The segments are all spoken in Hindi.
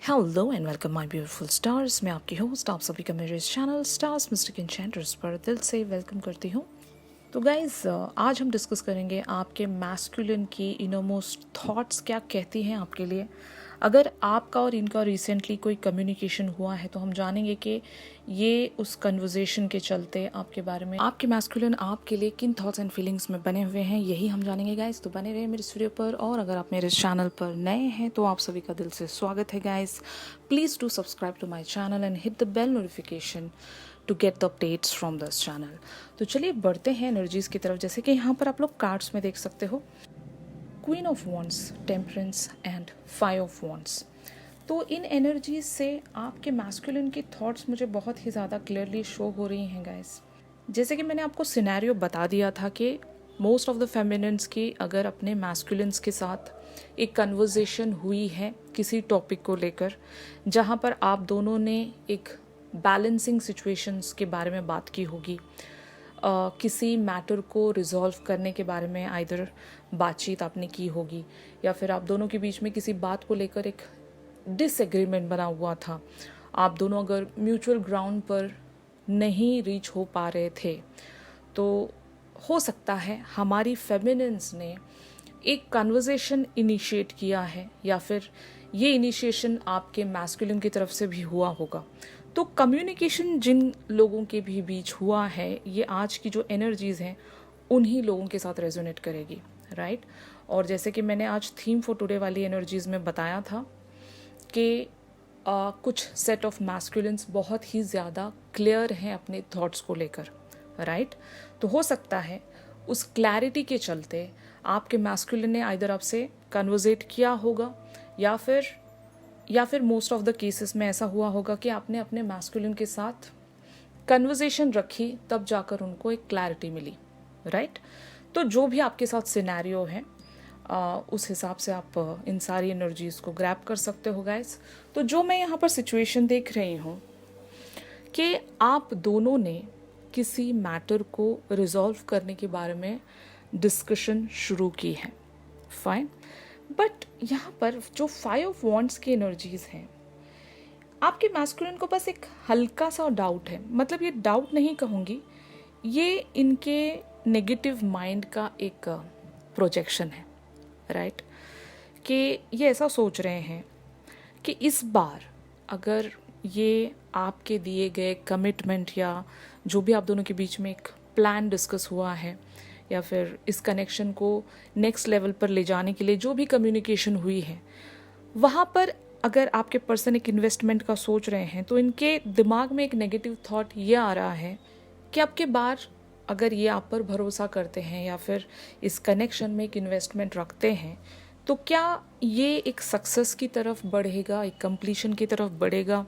Hello and welcome my beautiful stars. मैं आपकी होस्ट, आप सभी का मेरे इस चैनल स्टार्स मिस्टिक एन्चेंटर्स पर दिल से वेलकम करती हूँ। तो गाइज, आज हम डिस्कस करेंगे आपके मैस्कुलिन की इनरमोस्ट थॉट्स क्या कहती हैं आपके लिए। अगर आपका और इनका रिसेंटली कोई कम्युनिकेशन हुआ है तो हम जानेंगे कि ये उस कन्वर्जेशन के चलते आपके बारे में आपके मैस्कुलिन आपके लिए किन थॉट्स एंड फीलिंग्स में बने हुए हैं, यही हम जानेंगे गाइज। तो बने रहे मेरे इस वीडियो पर, और अगर आप मेरे चैनल पर नए हैं तो आप सभी का दिल से स्वागत है guys. Please do subscribe to my channel and hit the bell notification to get the updates from this channel. तो चलिए बढ़ते हैं एनर्जीज की तरफ। जैसे कि यहाँ पर आप लोग कार्ड्स में देख सकते हो, queen of wands, temperance and five of wands. तो इन एनर्जीज से आपके मैस्कुलिन की थॉट्स मुझे बहुत ही ज़्यादा क्लियरली शो हो रही हैं गाइस। जैसे कि मैंने आपको सिनेरियो बता दिया था कि मोस्ट ऑफ द फेमिनिन्स की अगर अपने मैस्कुलिन्स के साथ एक कन्वर्जेशन हुई है किसी टॉपिक को लेकर, जहाँ पर आप दोनों ने एक बैलेंसिंग सिचुएशंस के बारे में बात की होगी, किसी मैटर को रिजॉल्व करने के बारे में आइदर बातचीत आपने की होगी, या फिर आप दोनों के बीच में किसी बात को लेकर एक डिसएग्रीमेंट बना हुआ था। आप दोनों अगर म्यूचुअल ग्राउंड पर नहीं रीच हो पा रहे थे, तो हो सकता है हमारी फेमिनिन्स ने एक कन्वर्सेशन इनिशिएट किया है, या फिर ये इनिशिएशन आपके मैस्कुलिन की तरफ से भी हुआ होगा। तो कम्युनिकेशन जिन लोगों के भी बीच हुआ है, ये आज की जो एनर्जीज हैं उन्हीं लोगों के साथ रेजोनेट करेगी, राइट। और जैसे कि मैंने आज थीम फॉर टुडे वाली एनर्जीज में बताया था कि कुछ सेट ऑफ मैस्कुलिन्स बहुत ही ज़्यादा क्लियर हैं अपने थॉट्स को लेकर, राइट। तो हो सकता है उस क्लैरिटी के चलते आपके मैस्कुलिन ने आइदर आपसे कन्वर्सेट किया होगा, या फिर मोस्ट ऑफ द केसेस में ऐसा हुआ होगा कि आपने अपने मैस्कुलिन के साथ कन्वर्सेशन रखी, तब जाकर उनको एक क्लैरिटी मिली, राइट। तो जो भी आपके साथ सिनेरियो है, उस हिसाब से आप इन सारी एनर्जीज को ग्रैब कर सकते हो गाइस। तो जो मैं यहाँ पर सिचुएशन देख रही हूँ कि आप दोनों ने किसी मैटर को रिजॉल्व करने के बारे में डिस्कशन शुरू की है, फाइन। बट यहाँ पर जो फाइव ऑफ वॉन्ड्स की एनर्जीज हैं, आपके मैस्कुलिन को बस एक हल्का सा डाउट है। मतलब ये डाउट नहीं कहूँगी, ये इनके नेगेटिव माइंड का एक प्रोजेक्शन है, राइट। कि ये ऐसा सोच रहे हैं कि इस बार अगर ये आपके दिए गए कमिटमेंट, या जो भी आप दोनों के बीच में एक प्लान डिस्कस हुआ है, या फिर इस कनेक्शन को नेक्स्ट लेवल पर ले जाने के लिए जो भी कम्युनिकेशन हुई है, वहाँ पर अगर आपके पर्सन एक इन्वेस्टमेंट का सोच रहे हैं, तो इनके दिमाग में एक नेगेटिव थॉट ये आ रहा है कि अब की बार अगर ये आप पर भरोसा करते हैं या फिर इस कनेक्शन में एक इन्वेस्टमेंट रखते हैं, तो क्या ये एक सक्सेस की तरफ बढ़ेगा, एक कंप्लीशन की तरफ बढ़ेगा?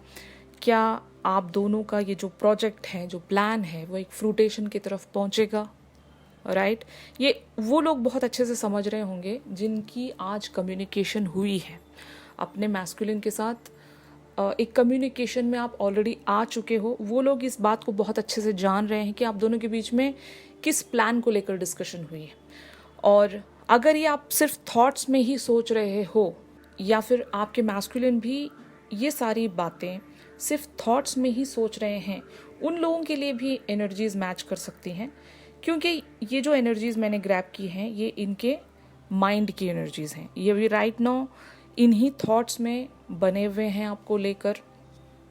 क्या आप दोनों का ये जो प्रोजेक्ट है, जो प्लान है, वो एक फ्रूटेशन की तरफ पहुंचेगा, राइट। ये वो लोग बहुत अच्छे से समझ रहे होंगे जिनकी आज कम्युनिकेशन हुई है अपने मैस्कुलिन के साथ। एक कम्युनिकेशन में आप ऑलरेडी आ चुके हो, वो लोग इस बात को बहुत अच्छे से जान रहे हैं कि आप दोनों के बीच में किस प्लान को लेकर डिस्कशन हुई है। और अगर ये आप सिर्फ थॉट्स में ही सोच रहे हो, या फिर आपके मैस्कुलिन भी ये सारी बातें सिर्फ थॉट्स में ही सोच रहे हैं, उन लोगों के लिए भी एनर्जीज मैच कर सकती हैं। क्योंकि ये जो एनर्जीज मैंने ग्रैब की हैं, ये इनके माइंड की एनर्जीज हैं। ये भी राइट नाउ इन्हीं थॉट्स में बने हुए हैं आपको लेकर।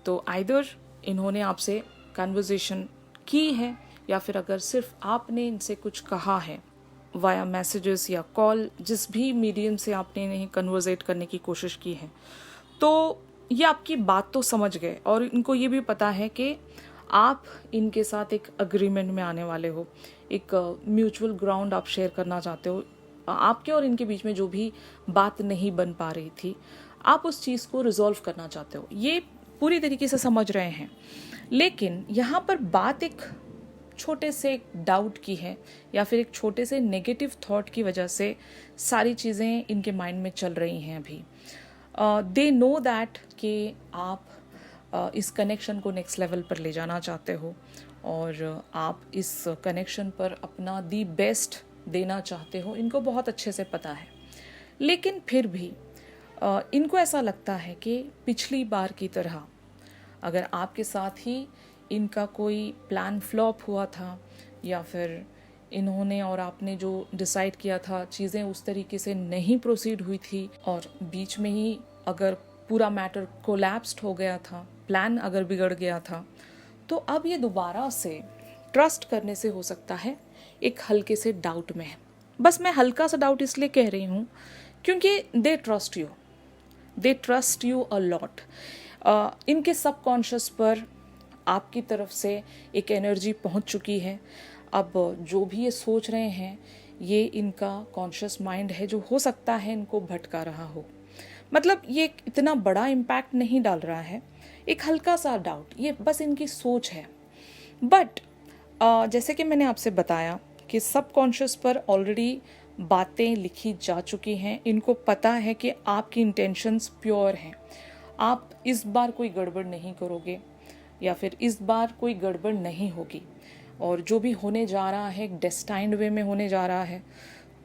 तो आइदर इन्होंने आपसे कन्वर्सेशन की है, या फिर अगर सिर्फ आपने इनसे कुछ कहा है वाया मैसेजेस या कॉल, जिस भी मीडियम से आपने इन्हें कन्वर्सेट करने की कोशिश की है, तो ये आपकी बात तो समझ गए, और इनको ये भी पता है कि आप इनके साथ एक अग्रीमेंट में आने वाले हो, एक म्यूचुअल ग्राउंड आप शेयर करना चाहते हो। आपके और इनके बीच में जो भी बात नहीं बन पा रही थी, आप उस चीज़ को रिजॉल्व करना चाहते हो, ये पूरी तरीके से समझ रहे हैं। लेकिन यहाँ पर बात एक छोटे से एक डाउट की है, या फिर एक छोटे से नेगेटिव थॉट की वजह से सारी चीज़ें इनके माइंड में चल रही हैं अभी। दे नो दैट कि आप इस कनेक्शन को नेक्स्ट लेवल पर ले जाना चाहते हो, और आप इस कनेक्शन पर अपना दी बेस्ट देना चाहते हो, इनको बहुत अच्छे से पता है। लेकिन फिर भी इनको ऐसा लगता है कि पिछली बार की तरह अगर आपके साथ ही इनका कोई प्लान फ्लॉप हुआ था या फिर इन्होंने और आपने जो डिसाइड किया था चीज़ें उस तरीके से नहीं प्रोसीड हुई थी और बीच में ही अगर पूरा मैटर कोलैप्स्ड हो गया था, प्लान अगर बिगड़ गया था, तो अब ये दोबारा से ट्रस्ट करने से हो सकता है एक हल्के से डाउट में है। बस मैं हल्का सा डाउट इसलिए कह रही हूँ क्योंकि they trust you a lot. इनके सबकॉन्शियस पर आपकी तरफ से एक एनर्जी पहुँच चुकी है। अब जो भी ये सोच रहे हैं ये इनका कॉन्शियस माइंड है जो हो सकता है इनको भटका रहा हो। मतलब ये इतना बड़ा इम्पैक्ट नहीं डाल रहा है, एक हल्का सा डाउट, ये बस इनकी सोच है। बट जैसे कि मैंने आपसे बताया कि सबकॉन्शियस पर ऑलरेडी बातें लिखी जा चुकी हैं। इनको पता है कि आपकी इंटेंशंस प्योर हैं, आप इस बार कोई गड़बड़ नहीं करोगे या फिर इस बार कोई गड़बड़ नहीं होगी और जो भी होने जा रहा है एक डेस्टाइन्ड वे में होने जा रहा है।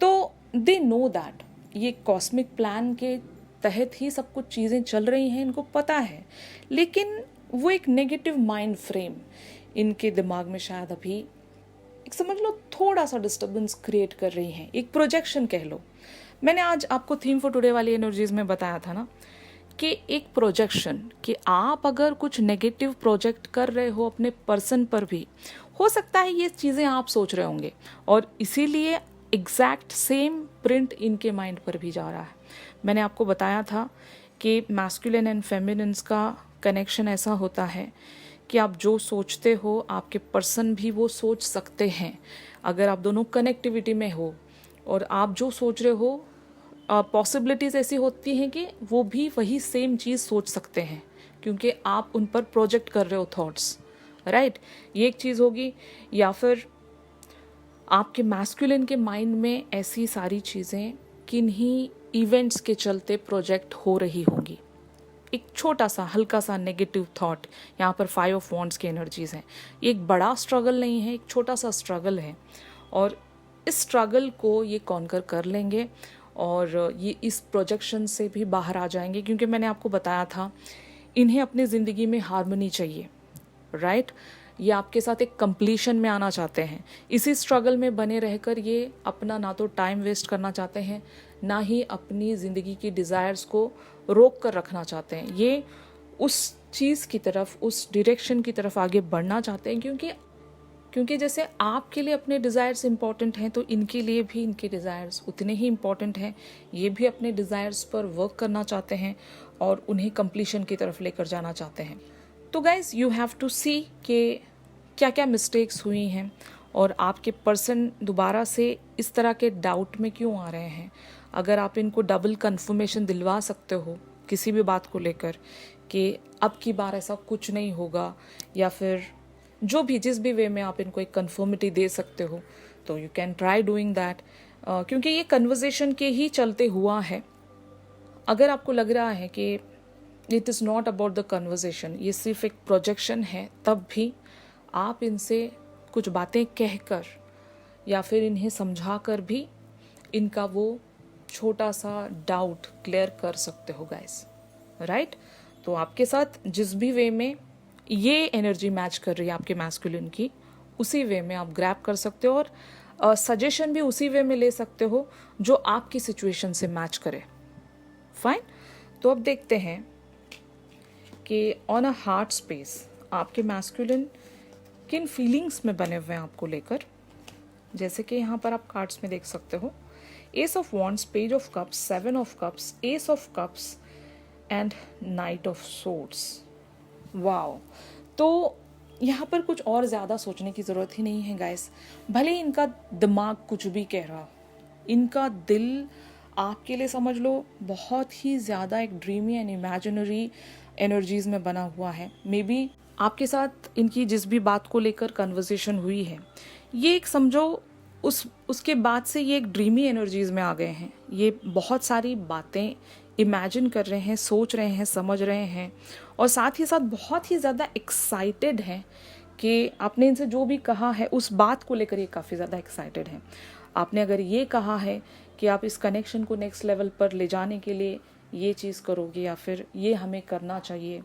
तो दे नो दैट ये कॉस्मिक प्लान के तहत ही सब कुछ चीज़ें चल रही हैं, इनको पता है। लेकिन वो एक नेगेटिव माइंड फ्रेम इनके दिमाग में शायद अभी एक समझ लो थोड़ा सा डिस्टर्बेंस क्रिएट कर रही हैं, एक प्रोजेक्शन कह लो। मैंने आज आपको थीम फॉर टुडे वाली एनर्जीज में बताया था ना कि एक प्रोजेक्शन, कि आप अगर कुछ नेगेटिव प्रोजेक्ट कर रहे हो अपने पर्सन पर भी, हो सकता है ये चीज़ें आप सोच रहे होंगे और इसीलिए एग्जैक्ट सेम प्रिंट इनके माइंड पर भी जा रहा है। मैंने आपको बताया था कि मैस्कुलिन एंड फेमिनिन्स का कनेक्शन ऐसा होता है कि आप जो सोचते हो आपके पर्सन भी वो सोच सकते हैं। अगर आप दोनों कनेक्टिविटी में हो और आप जो सोच रहे हो, पॉसिबिलिटीज़ ऐसी होती हैं कि वो भी वही सेम चीज़ सोच सकते हैं क्योंकि आप उन पर प्रोजेक्ट कर रहे हो थॉट्स, राइट। ये एक चीज़ होगी। या फिर आपके मैस्कुलिन के माइंड में ऐसी सारी चीज़ें किन्हीं इवेंट्स के चलते प्रोजेक्ट हो रही होंगी। एक छोटा सा हल्का सा नेगेटिव थॉट, यहाँ पर 5 ऑफ वॉन्ड्स की एनर्जीज हैं। ये एक बड़ा स्ट्रगल नहीं है, एक छोटा सा स्ट्रगल है और इस स्ट्रगल को ये कॉन्कर कर लेंगे और ये इस प्रोजेक्शन से भी बाहर आ जाएंगे क्योंकि मैंने आपको बताया था इन्हें अपनी ज़िंदगी में हार्मनी चाहिए, राइट। ये आपके साथ एक कंप्लीशन में आना चाहते हैं। इसी स्ट्रगल में बने रहकर ये अपना ना तो टाइम वेस्ट करना चाहते हैं, ना ही अपनी ज़िंदगी की डिज़ायर्स को रोक कर रखना चाहते हैं। ये उस चीज़ की तरफ, उस डायरेक्शन की तरफ आगे बढ़ना चाहते हैं क्योंकि जैसे आपके लिए अपने डिज़ायर्स इंपॉर्टेंट हैं तो इनके लिए भी इनके डिज़ायर्स उतने ही इंपॉर्टेंट हैं। ये भी अपने डिज़ायर्स पर वर्क करना चाहते हैं और उन्हें कंप्लीशन की तरफ लेकर जाना चाहते हैं। तो गाइज यू हैव टू सी कि क्या क्या मिस्टेक्स हुई हैं और आपके पर्सन दोबारा से इस तरह के डाउट में क्यों आ रहे हैं। अगर आप इनको डबल कंफर्मेशन दिलवा सकते हो किसी भी बात को लेकर कि अब की बार ऐसा कुछ नहीं होगा, या फिर जो भी जिस भी वे में आप इनको एक कंफर्मिटी दे सकते हो, तो you can try doing that क्योंकि ये कन्वर्जेशन के ही चलते हुआ है। अगर आपको लग रहा है कि it is not about the conversation, ये सिर्फ एक प्रोजेक्शन है, तब भी आप इनसे कुछ बातें कहकर या फिर इन्हें समझा कर भी इनका वो छोटा सा डाउट क्लियर कर सकते हो गाइस, राइट। तो आपके साथ जिस भी वे में ये एनर्जी मैच कर रही है आपके मैस्कुलिन की, उसी वे में आप ग्रैब कर सकते हो और सजेशन भी उसी वे में ले सकते हो जो आपकी सिचुएशन से मैच करे। फाइन। तो अब देखते हैं कि ऑन अ हार्ट स्पेस आपके मैस्कुलिन किन फीलिंग्स में बने हुए हैं आपको लेकर। जैसे कि यहाँ पर आप कार्ड्स में देख सकते हो, S of wands, page of cups, 7 of cups, S of cups and night of swords. Wow. तो यहाँ पर कुछ और ज़्यादा सोचने की ज़रूरत ही नहीं है गाइस। भले ही इनका दिमाग कुछ भी कह रहा, इनका दिल आपके लिए समझ लो बहुत ही ज़्यादा एक ड्रीमी एंड इमेजिनरी एनर्जीज़ में बना हुआ है। मे बी आपके साथ इनकी जिस भी बात को लेकर कन्वर्सेशन हुई है, ये एक समझो उसके बाद से ये एक ड्रीमी एनर्जीज़ में आ गए हैं। ये बहुत सारी बातें इमेजिन कर रहे हैं, सोच रहे हैं, समझ रहे हैं और साथ ही साथ बहुत ही ज़्यादा एक्साइटेड हैं कि आपने इनसे जो भी कहा है उस बात को लेकर ये काफ़ी ज़्यादा एक्साइटेड हैं। आपने अगर ये कहा है कि आप इस कनेक्शन को नेक्स्ट लेवल पर ले जाने के लिए ये चीज़ करोगे या फिर ये हमें करना चाहिए,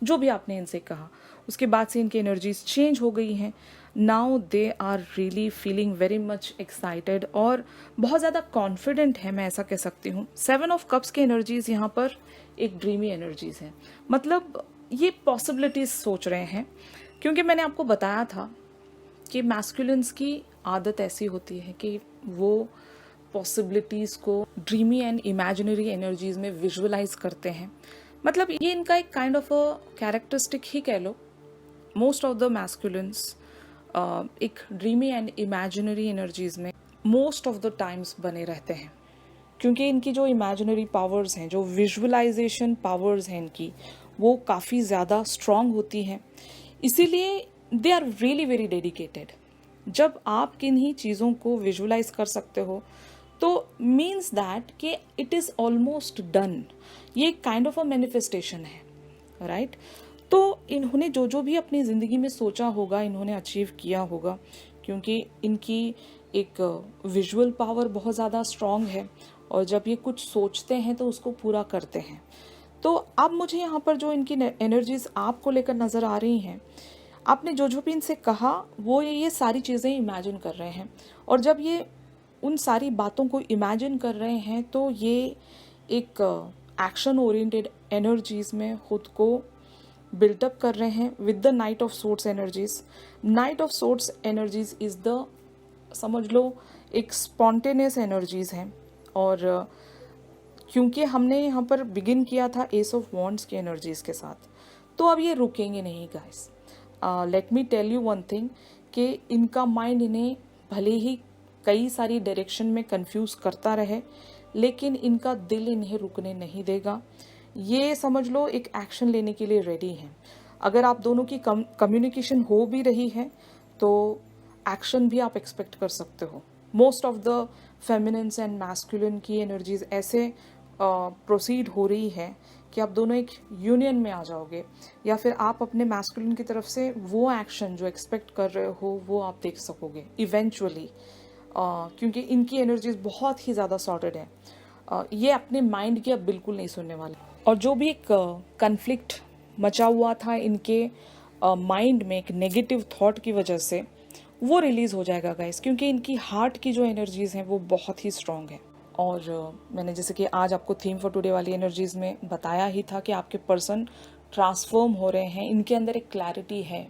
जो भी आपने इनसे कहा, उसके बाद से इनकी एनर्जीज चेंज हो गई हैं। Now they are really feeling very much excited और बहुत ज़्यादा कॉन्फिडेंट है, मैं ऐसा कह सकती हूँ। 7 ऑफ कप्स की एनर्जीज यहाँ पर एक ड्रीमी एनर्जीज है, मतलब ये पॉसिबिलिटीज सोच रहे हैं, क्योंकि मैंने आपको बताया था कि मैस्कुलिन्स की आदत ऐसी होती है कि वो पॉसिबिलिटीज़ को ड्रीमी एंड इमेजिनरी एनर्जीज में विजुअलाइज करते हैं। मतलब ये इनका एक काइंड ऑफ अ कैरेक्टरिस्टिक ही कह लो। मोस्ट ऑफ द मैस्कुलिन्स एक ड्रीमी एंड इमेजिनरी एनर्जीज में मोस्ट ऑफ द टाइम्स बने रहते हैं, क्योंकि इनकी जो इमेजिनरी पावर्स हैं, जो विजुअलाइजेशन पावर्स हैं इनकी, वो काफ़ी ज़्यादा स्ट्रॉन्ग होती हैं। इसीलिए they are really very dedicated. जब आप किन्हीं चीज़ों को विजुअलाइज कर सकते हो तो मीन्स दैट कि इट इज़ ऑलमोस्ट डन। ये काइंड ऑफ अ मैनिफेस्टेशन है, राइट? तो इन्होंने जो जो भी अपनी ज़िंदगी में सोचा होगा, इन्होंने अचीव किया होगा, क्योंकि इनकी एक विजुअल पावर बहुत ज़्यादा स्ट्रॉन्ग है और जब ये कुछ सोचते हैं तो उसको पूरा करते हैं। तो अब मुझे यहाँ पर जो इनकी एनर्जीज आपको लेकर नज़र आ रही हैं, आपने जो जो भी इनसे कहा वो ये सारी चीज़ें इमेजिन कर रहे हैं, और जब ये उन सारी बातों को इमेजिन कर रहे हैं तो ये एक एक्शन ओरिएंटेड एनर्जीज में खुद को बिल्टअप कर रहे हैं with the night of sorts energies. Night of sorts energies is the, समझ लो, एक स्पॉन्टेनियस एनर्जीज हैं। और क्योंकि हमने यहाँ पर बिगिन किया था एस ऑफ वॉन्ड्स की एनर्जीज के साथ, तो अब ये रुकेंगे नहीं guys. Let me tell you one thing कि इनका माइंड इन्हें भले ही कई सारी डायरेक्शन में कंफ्यूज करता रहे, लेकिन इनका दिल इन्हें रुकने नहीं देगा। ये समझ लो एक एक्शन लेने के लिए रेडी हैं। अगर आप दोनों की कम्युनिकेशन हो भी रही है तो एक्शन भी आप एक्सपेक्ट कर सकते हो। Most of the feminines and masculine की एनर्जीज ऐसे प्रोसीड हो रही है कि आप दोनों एक यूनियन में आ जाओगे, या फिर आप अपने मैस्कुलिन की तरफ से वो एक्शन जो एक्सपेक्ट कर रहे हो वो आप देख सकोगे इवेंचुअली, क्योंकि इनकी एनर्जीज बहुत ही ज़्यादा सॉर्टेड है। ये अपने माइंड की अब बिल्कुल नहीं सुनने वाले, और जो भी एक कन्फ्लिक्ट मचा हुआ था इनके माइंड में एक नेगेटिव थॉट की वजह से, वो रिलीज़ हो जाएगा गाइस, क्योंकि इनकी हार्ट की जो एनर्जीज हैं वो बहुत ही स्ट्रॉन्ग है। और मैंने जैसे कि आज आपको थीम फॉर टुडे वाली एनर्जीज में बताया ही था कि आपके पर्सन ट्रांसफॉर्म हो रहे हैं, इनके अंदर एक क्लैरिटी है।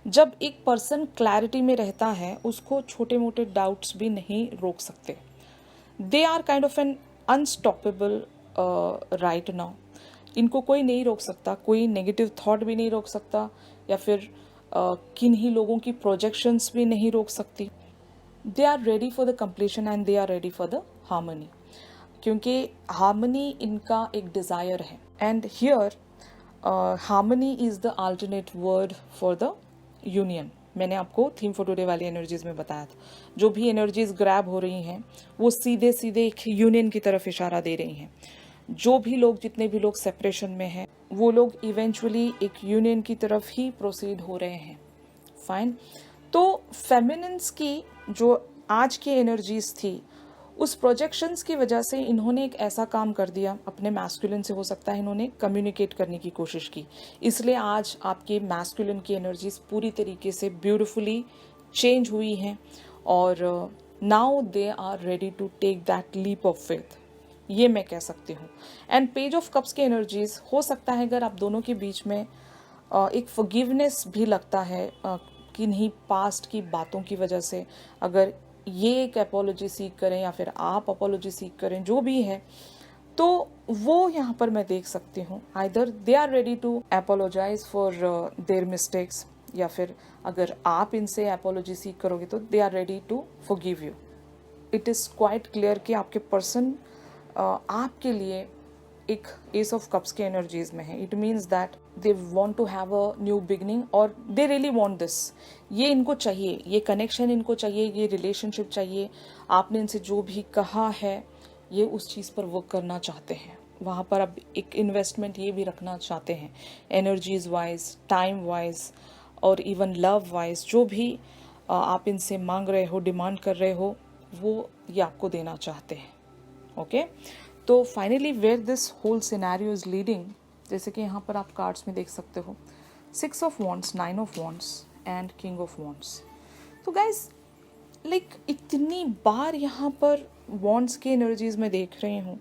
जब एक पर्सन क्लैरिटी में रहता है उसको छोटे मोटे डाउट्स भी नहीं रोक सकते। They are kind of an unstoppable right now. इनको कोई नहीं रोक सकता, कोई नेगेटिव थॉट भी नहीं रोक सकता, या फिर किन्हीं लोगों की प्रोजेक्शंस भी नहीं रोक सकती। They are ready for the completion and they are ready for the harmony, क्योंकि हार्मनी इनका एक डिज़ायर है। And here harmony is the alternate word for the union. मैंने आपको थीम फॉर टुडे वाली एनर्जीज में बताया था, जो भी एनर्जीज ग्रैब हो रही हैं वो सीधे सीधे एक यूनियन की तरफ इशारा दे रही हैं। जो भी लोग, जितने भी लोग सेपरेशन में हैं, वो लोग इवेंचुअली एक यूनियन की तरफ ही प्रोसीड हो रहे हैं। फाइन। तो फेमिनिन्स की जो आज की एनर्जीज थी, उस प्रोजेक्शंस की वजह से इन्होंने एक ऐसा काम कर दिया अपने मैस्कुलिन से, हो सकता है इन्होंने कम्युनिकेट करने की कोशिश की, इसलिए आज आपके मैस्कुलिन की एनर्जीज पूरी तरीके से ब्यूटिफुली चेंज हुई हैं, और now they are ready to take that leap of faith, ये मैं कह सकती हूँ। एंड पेज ऑफ कप्स की एनर्जीज, हो सकता है अगर आप दोनों के बीच में एक फॉरगिवनेस भी लगता है किन्हीं पास्ट की बातों की वजह से, अगर ये एक अपोलॉजी सीख करें या फिर आप अपोलॉजी सीख करें, जो भी है, तो वो यहाँ पर मैं देख सकती हूँ either they are ready to apologize for their mistakes, या फिर अगर आप इनसे अपोलॉजी सीख करोगे तो they are ready to forgive you. It is quite clear कि आपके पर्सन आपके लिए एक एस ऑफ कप्स के एनर्जीज में है। It means that they want to have a new beginning, और दे रियली वॉन्ट दिस। ये इनको चाहिए, ये कनेक्शन इनको चाहिए, ये रिलेशनशिप चाहिए। आपने इनसे जो भी कहा है ये उस चीज़ पर वर्क करना चाहते हैं, वहाँ पर अब एक इन्वेस्टमेंट ये भी रखना चाहते हैं, एनर्जीज वाइज, टाइम वाइज, और इवन लव वाइज। जो भी आप इनसे मांग रहे हो, डिमांड कर रहे हो, वो ये आपको देना चाहते हैं। ओके तो finally where this whole scenario is leading, जैसे कि यहाँ पर आप कार्ड्स में देख सकते हो 6 of wands, 9 of wands and king of wands. तो गाइज लाइक इतनी बार यहाँ पर वॉन्ड्स की एनर्जीज में देख रही हूँ,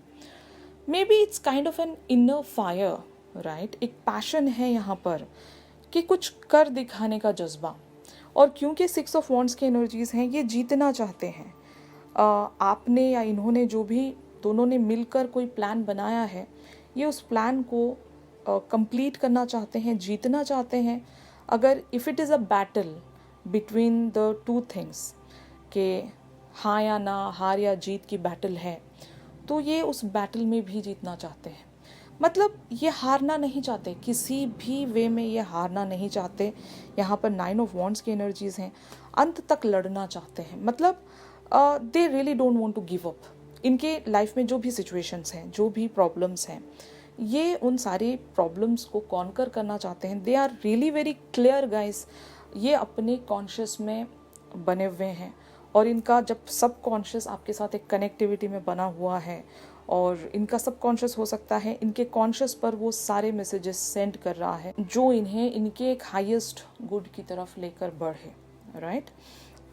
may be it's kind of an inner fire, right. एक पैशन है यहाँ पर कि कुछ कर दिखाने का जज्बा। और क्योंकि 6 ऑफ वॉन्ड्स की एनर्जीज हैं, ये जीतना चाहते हैं। आपने या इन्होंने जो भी दोनों ने मिलकर कोई प्लान बनाया है, ये उस प्लान को कंप्लीट करना चाहते हैं, जीतना चाहते हैं। अगर if it is a battle between the two things कि हाँ या ना, हार या जीत की बैटल है, तो ये उस बैटल में भी जीतना चाहते हैं। मतलब ये हारना नहीं चाहते, किसी भी वे में ये हारना नहीं चाहते। यहाँ पर 9 ऑफ वॉन्ड्स की एनर्जीज हैं, अंत तक लड़ना चाहते हैं। मतलब they really don't want to give up. इनके लाइफ में जो भी सिचुएशंस हैं, जो भी प्रॉब्लम्स हैं, ये उन सारी प्रॉब्लम्स को कॉन्कर करना चाहते हैं। They are really very clear guys. ये अपने कॉन्शियस में बने हुए हैं, और इनका जब सब कॉन्शियस आपके साथ एक कनेक्टिविटी में बना हुआ है, और इनका सब कॉन्शियस हो सकता है इनके कॉन्शियस पर वो सारे मैसेजेस सेंड कर रहा है जो इन्हें इनके एक हाईएस्ट गुड की तरफ लेकर बढ़े, राइट।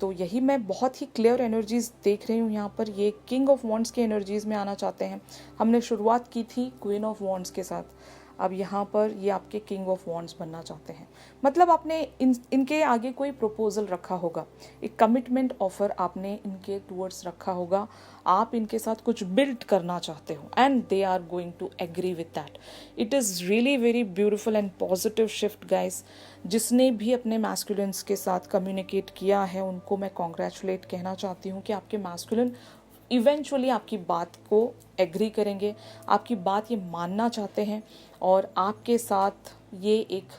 तो यही मैं बहुत ही क्लियर एनर्जीज देख रही हूँ यहाँ पर। ये किंग ऑफ वॉन्ड्स के एनर्जीज में आना चाहते हैं। हमने शुरुआत की थी क्वीन ऑफ वॉन्ड्स के साथ, अब यहाँ पर ये आपके किंग ऑफ वॉन्ड्स बनना चाहते हैं। मतलब आपने इनके आगे कोई प्रपोजल रखा होगा, एक कमिटमेंट ऑफर आपने इनके टूवर्ड्स रखा होगा। आप इनके साथ कुछ बिल्ड करना चाहते हो, and they are going to agree with that. It is really very beautiful and positive shift guys. जिसने भी अपने मैस्कुलिन्स के साथ कम्युनिकेट किया है, उनको मैं कॉन्ग्रेचुलेट कहना चाहती हूँ कि आपके मैस्कुलिन इवेंचुअली आपकी बात को एग्री करेंगे, आपकी बात ये मानना चाहते हैं, और आपके साथ ये एक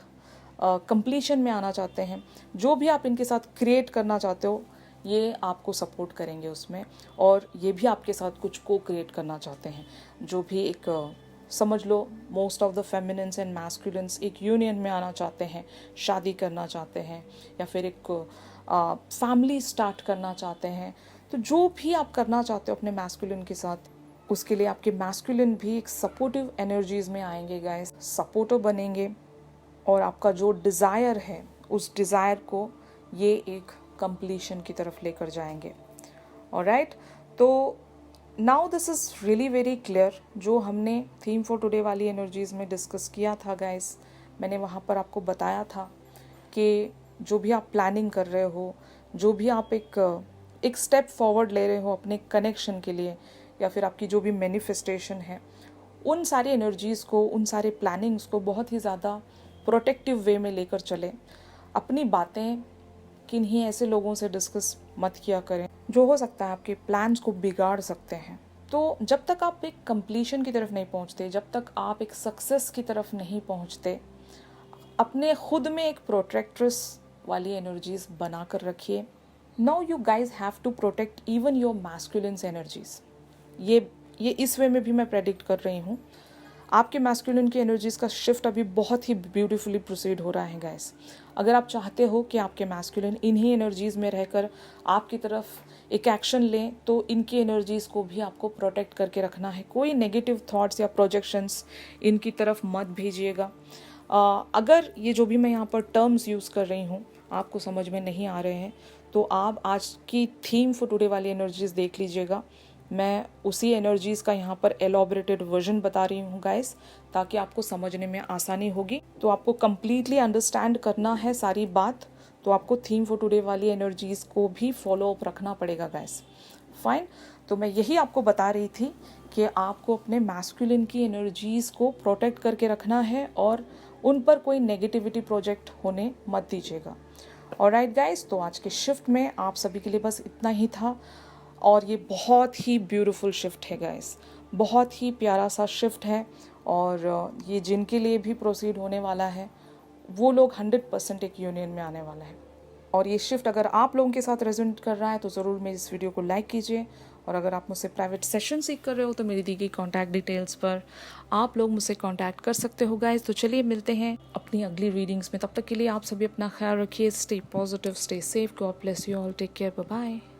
कंप्लीशन में आना चाहते हैं। जो भी आप इनके साथ क्रिएट करना चाहते हो, ये आपको सपोर्ट करेंगे उसमें, और ये भी आपके साथ कुछ को क्रिएट करना चाहते हैं। जो भी एक समझ लो most of the feminines and masculines एक यूनियन में आना चाहते हैं, शादी करना चाहते हैं, या फिर एक फैमिली स्टार्ट करना चाहते हैं। तो जो भी आप करना चाहते हो अपने मैस्कुलिन के साथ, उसके लिए आपके मैस्कुलिन भी एक सपोर्टिव एनर्जीज में आएंगे गाइस, सपोर्टिव बनेंगे, और आपका जो डिज़ायर है उस डिज़ायर को ये एक कंप्लीशन की तरफ लेकर जाएंगे। ऑलराइट, तो now this is really very clear. जो हमने थीम फॉर टुडे वाली एनर्जीज़ में डिस्कस किया था गाइस, मैंने वहाँ पर आपको बताया था कि जो भी आप प्लानिंग कर रहे हो, जो भी आप एक स्टेप फॉरवर्ड ले रहे हो अपने कनेक्शन के लिए, या फिर आपकी जो भी मैनिफेस्टेशन है, उन सारी एनर्जीज़ को, उन सारे प्लानिंग्स को बहुत ही ज़्यादा प्रोटेक्टिव वे में लेकर चले। अपनी बातें किन्हीं ऐसे लोगों से डिस्कस मत किया करें जो हो सकता है आपके प्लान्स को बिगाड़ सकते हैं। तो जब तक आप एक कंप्लीशन की तरफ नहीं पहुंचते, जब तक आप एक सक्सेस की तरफ नहीं पहुंचते, अपने खुद में एक प्रोटेक्ट्रेस वाली एनर्जीज बना कर रखिए। Now you guys have to protect even your masculines energies. ये इस वे में भी मैं प्रेडिक्ट कर रही हूँ। आपके मैस्कुलिन की एनर्जीज का शिफ्ट अभी बहुत ही ब्यूटीफुली प्रोसीड हो रहा है गाइस। अगर आप चाहते हो कि आपके मैस्कुलिन इन्हीं एनर्जीज में रहकर आपकी तरफ एक एक्शन लें, तो इनकी एनर्जीज को भी आपको प्रोटेक्ट करके रखना है। कोई नेगेटिव थॉट्स या प्रोजेक्शंस इनकी तरफ मत भेजिएगा। अगर ये जो भी मैं यहाँ पर टर्म्स यूज़ कर रही हूँ आपको समझ में नहीं आ रहे हैं, तो आप आज की थीम फॉर टुडे वाली एनर्जीज देख लीजिएगा। मैं उसी एनर्जीज़ का यहाँ पर एलॉबरेटेड वर्जन बता रही हूँ गाइस, ताकि आपको समझने में आसानी होगी। तो आपको कम्प्लीटली अंडरस्टैंड करना है सारी बात, तो आपको थीम फॉर टुडे वाली एनर्जीज़ को भी फॉलो अप रखना पड़ेगा गाइस। फाइन, तो मैं यही आपको बता रही थी कि आपको अपने मैस्कुलिन की एनर्जीज़ को प्रोटेक्ट करके रखना है, और उन पर कोई नेगेटिविटी प्रोजेक्ट होने मत दीजिएगा। ऑलराइट गाइस, तो आज के शिफ्ट में आप सभी के लिए बस इतना ही था, और ये बहुत ही ब्यूटीफुल शिफ्ट है गाइस, बहुत ही प्यारा सा शिफ्ट है। और ये जिनके लिए भी प्रोसीड होने वाला है, वो लोग 100% एक यूनियन में आने वाला है। और ये शिफ्ट अगर आप लोगों के साथ रेजोनेट कर रहा है तो ज़रूर मेरी इस वीडियो को लाइक कीजिए। और अगर आप मुझसे प्राइवेट सेशन सीख कर रहे हो तो मेरी दी गई कॉन्टैक्ट डिटेल्स पर आप लोग मुझसे कॉन्टैक्ट कर सकते हो गाइस। तो चलिए मिलते हैं अपनी अगली रीडिंग्स में। तब तक के लिए आप सभी अपना ख्याल रखिए। Stay positive, stay safe, God bless you all, take care, bye bye.